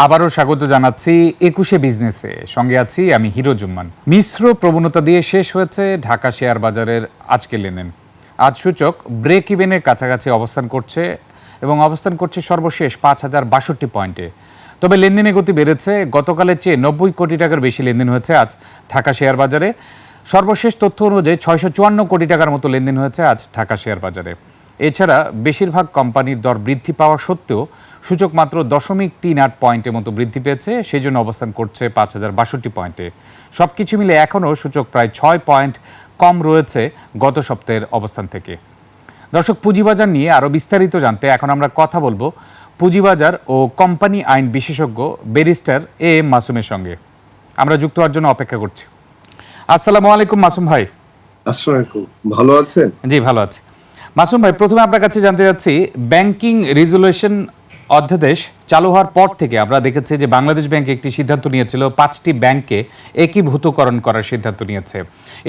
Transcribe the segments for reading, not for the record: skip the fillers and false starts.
আবারও স্বাগত জানাচ্ছি ২১শে বিজনেসে। সঙ্গে আছি আমি হিরো জুম্মান। মিশ্র প্রবণতা দিয়ে শেষ হয়েছে ঢাকা শেয়ার বাজারের আজকের লেনদেন। আজ সূচক ব্রেক ইভেনের কাছাকাছি অবস্থান করছে এবং অবস্থান করছে সর্বশেষ ৫,০৬২ পয়েন্টে। তবে লেনদেনের গতি বেড়েছে। গতকালের চেয়ে ৯০ কোটি টাকার বেশি লেনদেন হয়েছে আজ ঢাকা শেয়ার বাজারে। সর্বশেষ তথ্য অনুযায়ী ৬৫৪ কোটি টাকার মতো লেনদেন হয়েছে আজ ঢাকা শেয়ার বাজারে। এছাড়া বেশিরভাগ কোম্পানির দর বৃদ্ধি পাওয়া সত্ত্বেও সূচক মাত্র 0.38 পয়েন্টের মতো বৃদ্ধি পেয়েছে, সেই জন্য অবস্থান করছে ৫,০৬২ পয়েন্টে। সব কিছু মিলে এখনও সূচক প্রায় ৬ পয়েন্ট কম রয়েছে গত সপ্তাহের অবস্থান থেকে। দর্শক, পুঁজিবাজার নিয়ে আরও বিস্তারিত জানতে এখন আমরা কথা বলবো পুঁজিবাজার ও কোম্পানি আইন বিশেষজ্ঞ ব্যারিস্টার এ এম মাসুমের সঙ্গে। আমরা যুক্ত হওয়ার জন্য অপেক্ষা করছি। আসসালামু আলাইকুম মাসুম ভাই। আসসালামু আলাইকুম, ভালো আছেন? জি, ভালো আছি। মাসুম ভাই, প্রথমে আপনার কাছে জানতে চাচ্ছি, ব্যাংকিং রেজুলেশন অধ্যাদেশ চালু হওয়ার পর থেকে আমরা দেখেছি যে বাংলাদেশ ব্যাংক একটি সিদ্ধান্ত নিয়েছিল ৫টি ব্যাংককে একীভূতকরণ করার সিদ্ধান্ত নিয়েছে।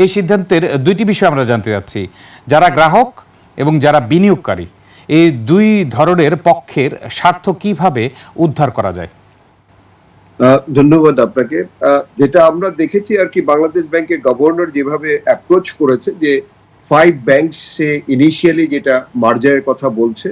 এই সিদ্ধান্তের দুইটি বিষয় আমরা জানতে চাচ্ছি, যারা গ্রাহক এবং যারা বিনিয়োগকারী, এই দুই ধরনের পক্ষের স্বার্থ কিভাবে উদ্ধার করা যায়। ধন্যবাদ আপনাকে। যেটা আমরা দেখেছি আর কি, বাংলাদেশ ব্যাংকের গভর্নর যেভাবে অ্যাপ্রোচ করেছে যে 5 ব্যাংকস সে ইনিশিয়ালি যেটা মার্জারের কথা বলছে,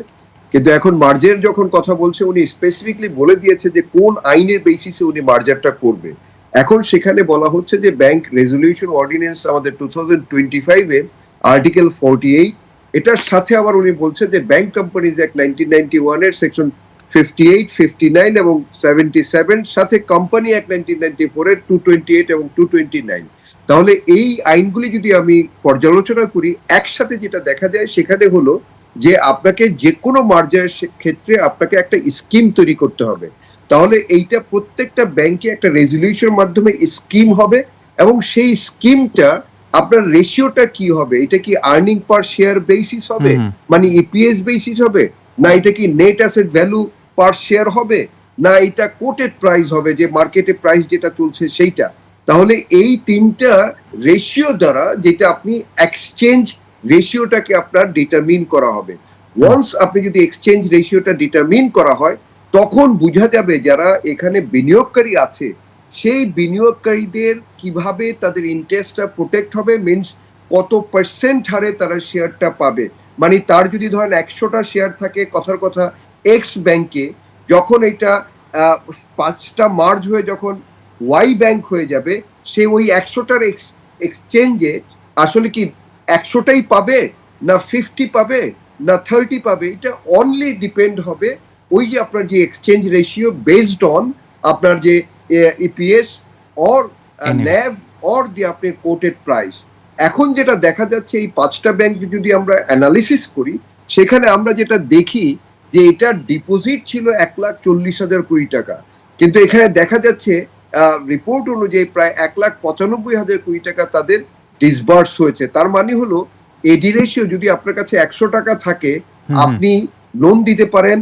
কিন্তু এখন মার্জার যখন কথা বলছে উনি স্পেসিফিকলি বলে দিয়েছে যে কোন আইনের বেসিসে উনি মার্জারটা করবে। এখন সেখানে বলা হচ্ছে যে ব্যাংক রেজলিউশন অর্ডিন্যান্স আমাদের 2025 এর আর্টিকেল 48, এটার সাথে আবার উনি বলছে যে ব্যাংক কোম্পানিজ অ্যাক্ট 1991 এর সেকশন 58, 59 এবং 77 সাথে কোম্পানি অ্যাক্ট 1994 এর 228 এবং 229। তাহলে এই আইনগুলি যদি আমি পর্যালোচনা করি, একসাথে যেটা দেখা যায় সেখানে হলো যে আপনাকে যে কোনো মার্জারের ক্ষেত্রে আপনাকে একটা স্কিম তৈরি করতে হবে। তাহলে এইটা প্রত্যেকটা ব্যাংকে একটা রেজলিউশনের মাধ্যমে স্কিম হবে এবং সেই স্কিমটা আপনার রেশিওটা কি হবে, এটা কি আর্নিং পার শেয়ার বেসিস হবে, মানে ইপিএস বেসিস হবে, না এটা কি নেট অ্যাসেট ভ্যালু পার শেয়ার হবে, না এটা কোটেড প্রাইস হবে, যে মার্কেটে প্রাইস যেটা চলছে সেইটা। তাহলে এই তিনটা রেশিও দ্বারা যেটা আপনি এক্সচেঞ্জ রেশিওটাকে আপনার ডিটারমিন করা হবে। ওয়ান্স আপনি যদি এক্সচেঞ্জ রেশিওটা ডিটারমিন করা হয়, তখন বোঝা যাবে যারা এখানে বিনিয়োগকারী আছে সেই বিনিয়োগকারীদের কিভাবে তাদের ইন্টারেস্টটা প্রোটেক্ট হবে, মিনস কত পার্সেন্ট হারে তারা শেয়ারটা পাবে। মানে তার যদি ধরেন 100টা শেয়ার থাকে কথার কথা এক্স ব্যাংকে, যখন এটা 5টা মার্জ হয়ে যখন ওয়াই ব্যাংক হয়ে যাবে, সে ওই 100টার এক্সচেঞ্জে আসলে কি 100টাই পাবে, না 50 পাবে, না 30 পাবে, এটা অনলি ডিপেন্ড হবে ওই যে আপনার যে এক্সচেঞ্জ রেশিও বেসড অন আপনার যে EPS or nav or the আপনার কোটেড প্রাইস। এখন যেটা দেখা যাচ্ছে এই 5টা ব্যাংক যদি আমরা অ্যানালিসিস করি, সেখানে আমরা যেটা দেখি যে এটার ডিপোজিট ছিল 1,40,000 কোটি টাকা, কিন্তু এখানে দেখা যাচ্ছে রিপোর্ট অনুযায়ী প্রায় 1,95,000 কোটি টাকা তাদের ডিসবার্স হয়েছে। তার মানে হলো এডি রেশিও যদি আপনার কাছে 100 টাকা থাকে, আপনি লোন দিতে পারেন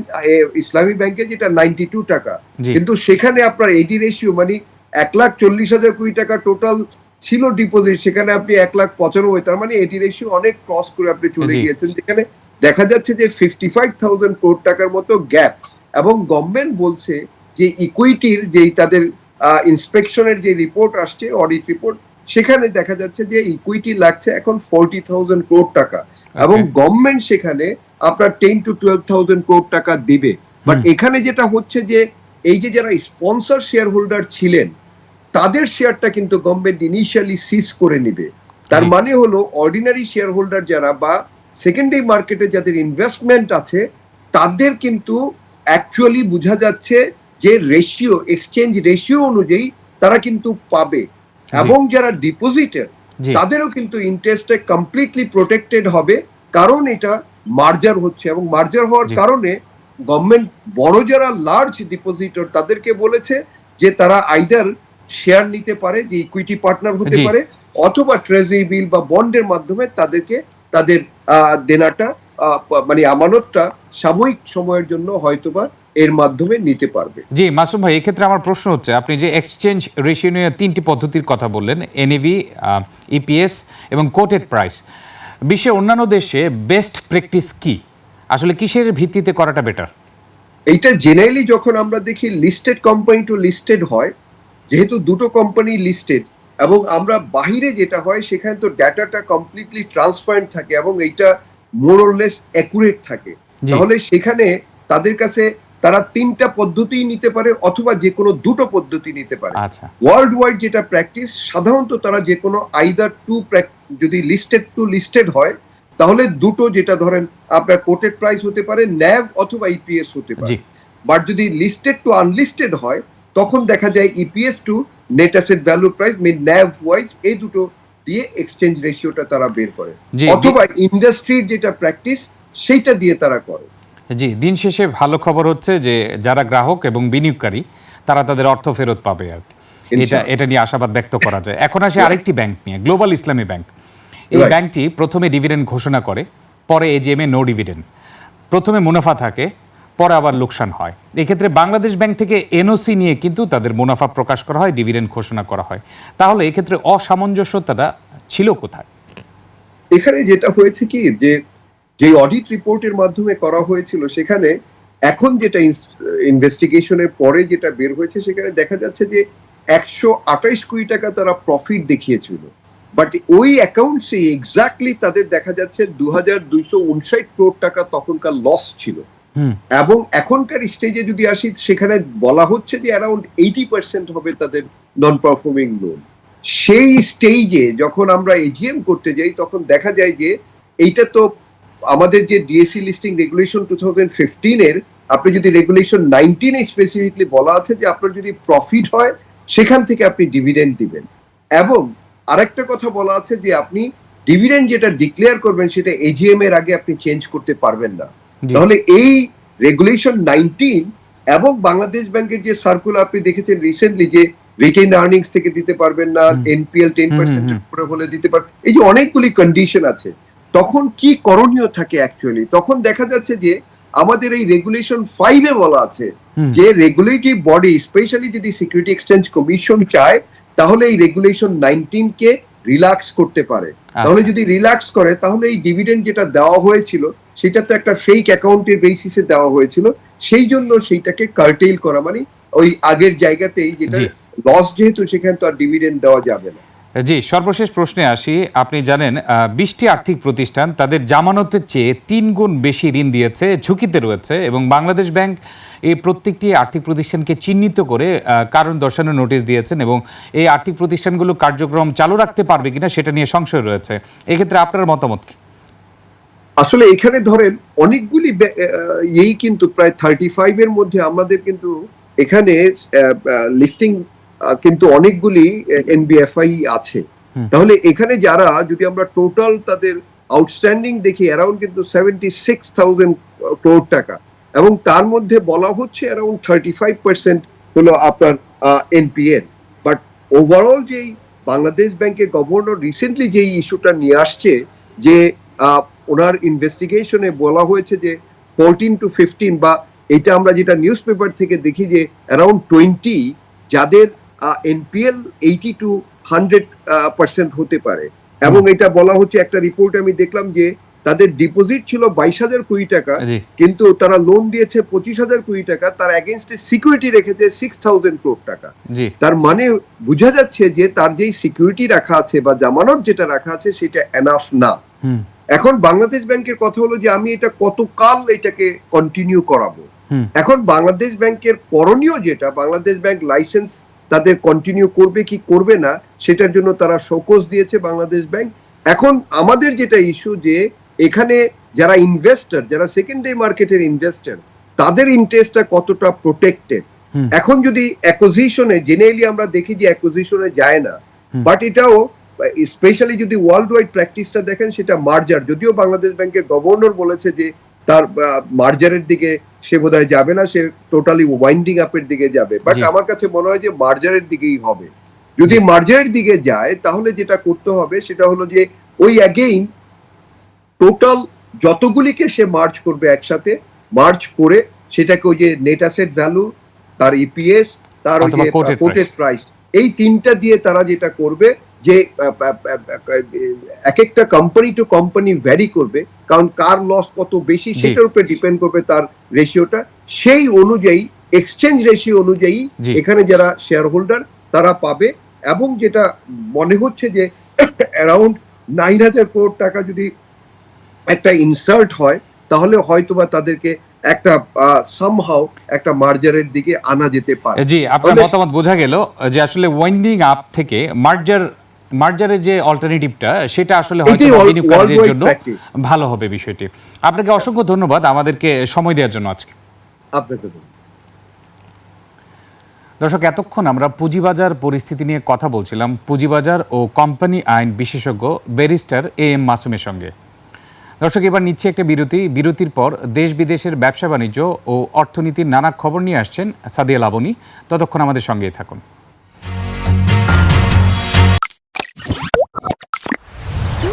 ইসলামী ব্যাংকে যেটা 92 টাকা, কিন্তু সেখানে আপনার এডি রেশিও মানে 1,40,000 কোটি টাকা টোটাল ছিল ডিপোজিট, সেখানে আপনি 1,95,000, তার মানে এডি রেশিও অনেক ক্রস করে আপনি চলে গিয়েছেন, যেখানে দেখা যাচ্ছে যে 55,000 কোটি টাকার মতো গ্যাপ। এবং গভর্নমেন্ট বলছে যে ইকুইটির যেই তাদের ইন্সপেকশনের যে রিপোর্ট আসছে, অডিট রিপোর্ট, সেখানে দেখা যাচ্ছে যে ইকুইটি লাগছে এখন 40,000 কোটি টাকা, এবং গভর্নমেন্ট সেখানে আপনার 10 to 12,000 কোটি টাকা দিবে। বাট এখানে যেটা হচ্ছে যে এই যে যারা স্পন্সর শেয়ার হোল্ডার ছিলেন তাদের শেয়ারটা কিন্তু গভর্নমেন্ট ইনিশিয়ালি সিজ করে নিবে। তার মানে হলো অর্ডিনারি শেয়ার হোল্ডার যারা বা সেকেন্ডারি মার্কেটে যাদের ইনভেস্টমেন্ট আছে, তাদের কিন্তু অ্যাকচুয়ালি বোঝা যাচ্ছে যে রেশিও, এক্সচেঞ্জ রেশিও অনুযায়ী তারা কিন্তু পাবে, এবং যারা ডিপোজিটার তাদেরও কিন্তু ইন্টারেস্টে কমপ্লিটলি প্রোটেক্টেড হবে, কারণ এটা মার্জার হচ্ছে। এবং মার্জার হওয়ার কারণে গভর্নমেন্ট বড় যারা লার্জ ডিপোজিটর তাদেরকে বলেছে যে তারা আইদার শেয়ার নিতে পারে, যে ইকুইটি পার্টনার হতে পারে, অথবা ট্রেজারি বিল বা বন্ডের মাধ্যমে তাদেরকে তাদের দেনাটা মানে আমানতটা সাময়িক সময়ের জন্য হয়তোবা এর মাধ্যমে নিতে পারবে। জি মাসুম ভাই, এক্ষেত্রে আমার প্রশ্ন হচ্ছে, আপনি যে এক্সচেঞ্জ রেশিও নিয়ে 3টি পদ্ধতির কথা বললেন, এনএভি, ইপিএস এবং কোটেড প্রাইস, বিশ্বের অন্যান্য দেশে বেস্ট প্র্যাকটিস কি? আসলে কিসের ভিত্তিতে করাটা বেটার? এইটা জেনারেলি যখন আমরা দেখি লিস্টেড কোম্পানি টু লিস্টেড হয়, যেহেতু দুটো কোম্পানি লিস্টেড এবং আমরা বাহিরে যেটা হয় সেখানে তো ডাটাটা কমপ্লিটলি ট্রান্সপারেন্ট থাকে এবং এইটা মোরলেস অ্যাকুরেট থাকে, জি। তাহলে সেখানে তাদের কাছে তারা তিনটা পদ্ধতি নিতে পারে অথবা যে কোনো দুটো পদ্ধতি নিতে পারে। আচ্ছা। ওয়ার্ল্ড ওয়াইড যেটা প্র্যাকটিস, সাধারণত তারা যে কোনো আইদার যদি লিস্টেড টু লিস্টেড হয় তাহলে দুটো, যেটা ধরেন আপনার কোটেড প্রাইস হতে পারে, ন্যাভ অথবা ইপিএস হতে পারে। জি। বাট যদি লিস্টেড টু আনলিস্টেড হয় তখন দেখা যায় EPS to net asset value price mean NAV wise, এই দুটো দিয়ে এক্সচেঞ্জ রেশিওটা তারা বের করে, জি, অথবা ইন্ডাস্ট্রির যেটা প্র্যাকটিস সেইটা দিয়ে তারা করে। জি, দিন শেষে ভালো খবর হচ্ছে যে যারা গ্রাহক এবং বিনিয়োগকারী তারা তাদের অর্থ ফেরত পাবে আর কি। এটা নিয়ে আশাবাদ ব্যক্ত করা যায়। এখন আসে আরেকটি ব্যাংক নিয়ে, গ্লোবাল ইসলামী ব্যাংক। এই Right. ব্যাংকটি প্রথমে ডিভিডেন্ড ঘোষণা করে, পরে এজিএম এ নো ডিভিডেন্ড। প্রথমে মুনাফা থাকে, পরে আবার লোকসান হয়। এক্ষেত্রে বাংলাদেশ ব্যাংক থেকে এনওসি নিয়ে কিন্তু তাদের মুনাফা প্রকাশ করা হয়, ডিভিডেন্ড ঘোষণা করা হয়। তাহলে এক্ষেত্রে অসামঞ্জস্যতাটা ছিল কোথায়? এখানে যেটা হয়েছে কি, যে অডিট রিপোর্টের মাধ্যমে করা হয়েছিল সেখানে এখন যেটা ইনভেস্টিগেশনের পরে যেটা বের হয়েছে সেখানে দেখা যাচ্ছে যে 128 কোটি টাকা তারা প্রফিট দেখিয়েছিল, বাট ওই অ্যাকাউন্টসে এক্স্যাক্টলি তাদের দেখা যাচ্ছে 2259 কোটি টাকা তখনকার লস ছিল। এবং এখনকার স্টেজে যদি আসি সেখানে বলা হচ্ছে যে অ্যারাউন্ড 80% হবে তাদের নন পারফর্মিং লোন। সেই স্টেজে যখন আমরা এজিএম করতে যাই তখন দেখা যায় যে এইটা তো আমাদের যে ডিএসসি লিস্টিং রেগুলেশন 2015-এর, আপনি যদি রেগুলেশন 19-এ স্পেসিফিকলি বলা আছে যে আপনার যদি প্রফিট হয় সেখান থেকে আপনি ডিভিডেন্ড দিবেন, এবং আরেকটা কথা বলা আছে যে আপনি ডিভিডেন্ড যেটা ডিক্লেয়ার করবেন সেটা এজিএম এর আগে আপনি চেঞ্জ করতে পারবেন না। তাহলে এই রেগুলেশন 19 এবং বাংলাদেশ ব্যাংকের যে সার্কুলার আপনি দেখেছেন রিসেন্টলি যে রিটেইন আর্নিংস থেকে দিতে পারবেন না, এনপিএল 10% এর উপরে হলে দিতে পারবেন, এই যে অনেকগুলি কন্ডিশন আছে, তখন কি করণীয় থাকে অ্যাকচুয়ালি? তখন দেখা যাচ্ছে যে আমাদের এই রেগুলেশন 5-এ বলা আছে যে রেগুলেটরি বডি স্পেশালি যদি সিকিউরিটি এক্সচেঞ্জ কমিশন চায় তাহলে এই রেগুলেশন 19 কে রিল্যাক্স করতে পারে। তাহলে যদি রিল্যাক্স করে তাহলে এই ডিভিডেন্ড যেটা দেওয়া হয়েছিল সেটা তো একটা ফেক অ্যাকাউন্টের বেসিসে দেওয়া হয়েছিল, সেই জন্য সেইটাকে কার্টেল করা, মানে ওই আগের জায়গাতেই যেটা লস, যেহেতু সেখানে তো আর ডিভিডেন্ড দেওয়া যাবে না। জি, সর্বশেষ প্রশ্নে আসি। আপনি জানেন 20টি আর্থিক প্রতিষ্ঠান তাদের জামানতের চেয়ে 3 গুণ বেশি ঋণ দিয়েছে, ঝুঁকিতে রয়েছে, এবং বাংলাদেশ ব্যাংক এই প্রত্যেকটি আর্থিক প্রতিষ্ঠানকে চিহ্নিত করে কারণ দর্শানোর নোটিশ দিয়েছেন, এবং এই আর্থিক প্রতিষ্ঠানগুলো কার্যক্রম চালু রাখতে পারবে কিনা সেটা নিয়ে সংশয় রয়েছে। এক্ষেত্রে আপনার মতামত কি? আসলে এখানে ধরেন অনেকগুলি এই কিন্তু প্রায় 35-এর মধ্যে আমাদের কিন্তু এখানে লিস্টিং কিন্তু অনেকগুলি এনবিএফআই আছে। তাহলে এখানে যারা যদি আমরা টোটাল তাদের আউটস্ট্যান্ডিং দেখি অ্যারাউন্ড কিন্তু 76,000 কোটি টাকা, এবং তার মধ্যে বলা হচ্ছে অ্যারাউন্ড 35% হলো আপনার এনপিএল। বাট ওভারঅল যেই বাংলাদেশ ব্যাংকের গভর্নর রিসেন্টলি যেই ইস্যুটা নিয়ে আসছে যে ওনার ইনভেস্টিগেশনে বলা হয়েছে যে 14 to 15, বা এটা আমরা যেটা নিউজ পেপার থেকে দেখি যে অ্যারাউন্ড 20 যাদের এনপিএল 80 to 100% হতে পারে, এবং এটা বলা হচ্ছে একটা রিপোর্ট আমি দেখলাম যে তাদের ডিপোজিট ছিল 22,000 কোটি টাকা, কিন্তু তারা লোন দিয়েছে 25,000 কোটি টাকা, তার এগেইনস্টে সিকিউরিটি রেখেছে 6,000 কোটি টাকা। তার মানে বোঝা যাচ্ছে যে তার যেই সিকিউরিটি রাখা আছে বা জামানত যেটা রাখা আছে সেটা এনাফ না। এখন বাংলাদেশ ব্যাংকের কথা হলো যে আমি এটা কতকাল এটাকে কন্টিনিউ করাবো। এখন বাংলাদেশ ব্যাংকের করণীয় যেটা, বাংলাদেশ ব্যাংক লাইসেন্স তাদের কন্টিনিউ করবে কি করবে না সেটার জন্য তারা শোকজ দিয়েছে বাংলাদেশ ব্যাংক। এখন আমাদের যেটা ইস্যু যে এখানে যারা ইনভেস্টর, যারা সেকেন্ডারি মার্কেটের ইনভেস্টর, তাদের ইন্টারেস্টটা কতটা প্রোটেক্টেড। এখন যদি অ্যাকুইজিশনে, জেনারেলি আমরা দেখি যে অ্যাকুইজিশনে যায় না, বাট এটাও স্পেশালি যদি ওয়ার্ল্ড ওয়াইড প্র্যাকটিসটা দেখেন সেটা মার্জার, যদিও বাংলাদেশ ব্যাংকের গভর্নর বলেছে যে তার মার্জারের দিকে সে বোধহয় যাবে না, সে টোটালি ওয়াইন্ডিং আপের দিকে যাবে, বাট আমার কাছে মনে হয় যে মার্জারের দিকেই হবে। যদি মার্জারের দিকে যায় তাহলে যেটা করতে হবে সেটা হলো যে ওই অ্যাগেইন টোটাল যতগুলিকে সে মার্জ করবে একসাথে, মার্জ করে সেটাকে ওই যে নেট অ্যাসেট ভ্যালু, তার ইপিএস, তার ওই যে কোটেড প্রাইস, এই তিনটা দিয়ে তারা যেটা করবে যে এক একটা কোম্পানি টু কোম্পানি ভ্যারি করবে, কারণ কার লস কত বেশি সেটার উপরে ডিপেন্ড করবে তার রেশিওটা। সেই অনুযায়ী এক্সচেঞ্জ রেশিও অনুযায়ী জি। এখানে যারা শেয়ার হোল্ডার তারা পাবে, এবং যেটা মনে হচ্ছে যে অ্যারাউন্ড 9,000 কোটি টাকা যদি একটা ইনসার্ট হয় তাহলে হয়তোবা তাদেরকে একটা সামহাও একটা মার্জারের দিকে আনা যেতে পারে। জি, আপনার তাহলে মতামত বোঝা গেল যে আসলে ওয়াইন্ডিং আপ থেকে মার্জারের যে অল্টারনেটিভটা সেটা আসলে হয়তো এটাই বিনিয়োগকারীদের worldwide জন্য practice। ভালো হবে বিষয়টি। আপনাকে অসংখ্য ধন্যবাদ আমাদেরকে সময় দেওয়ার জন্য আজকে। আপনাকে ধন্যবাদ। দর্শক, এতক্ষণ আমরা পুঁজিবাজার পরিস্থিতি নিয়ে কথা বলছিলাম পুঁজিবাজার ও কোম্পানি আইন বিশেষজ্ঞ ব্যারিস্টার AM মাসুমের সঙ্গে। দর্শক, এবার নিচ্ছে একটা বিরতির পর দেশ বিদেশের ব্যবসা বাণিজ্য ও অর্থনীতির নানা খবর নিয়ে আসছেন সাদিয়া লাবনী। ততক্ষণ আমাদের সঙ্গেই থাকুন।